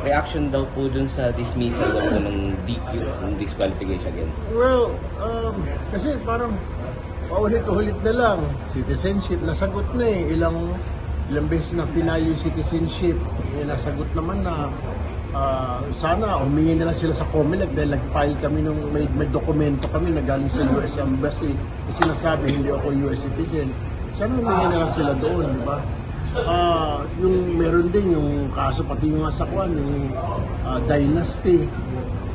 reaction daw po dun sa dismissal daw po ng DQ, ng disqualification against. Well, kasi parang paulit-ulit na lang. Citizenship, nasagot na eh. Ilang beses na final yung citizenship. Nasagot naman na sana humingi nila sila sa COMELEC dahil nag-file kami nung may dokumento kami na galing sa US Embassy. Sinasabi hindi ako US citizen. Sana humingi nila sila doon, di ba? Yung meron din yung kaso pati yung asakwan, yung dynasty.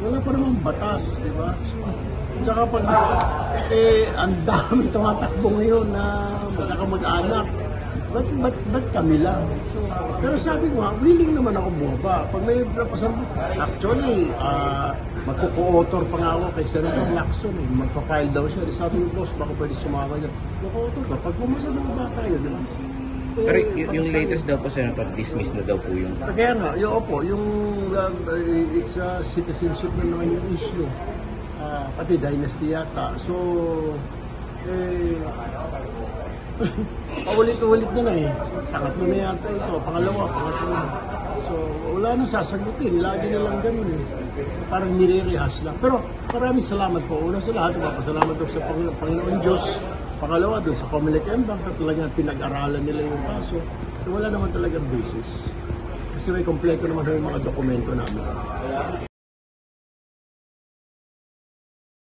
Wala pa namang batas, di ba? Tsaka pag ang dami tumatakbo ngayon na magkakamag-anak. Ba't kami lang? Pero sabi ko willing naman ako bumaba. Pag may napasambot, actually, magko-co-author pa nga ako kay Senator Lacson. Magpa-file daw siya. Sabi ko, boss, baka pwede sumama niya. Magko-author ka. Pag bumasa ng bata yun, diba? Pero yung latest daw po, Senator, dismiss na daw po yung... Kaya nga, yung it's citizenship na naman yung issue. Pati dynasty yata. So, paulit-ulit na eh. Pangatlo na yata ito. Pangatlo na. So, wala na sasagutin. Lagi na lang ganun eh. Parang nire-rehash lang. Pero maraming salamat po. Una sa lahat, mapasalamat doon sa Panginoon Diyos. Pangalawa doon sa COMELEC Embang at talagang pinag-aralan nila yung kaso. So, wala naman talagang basis. Kasi may kompleto naman yung mga dokumento namin.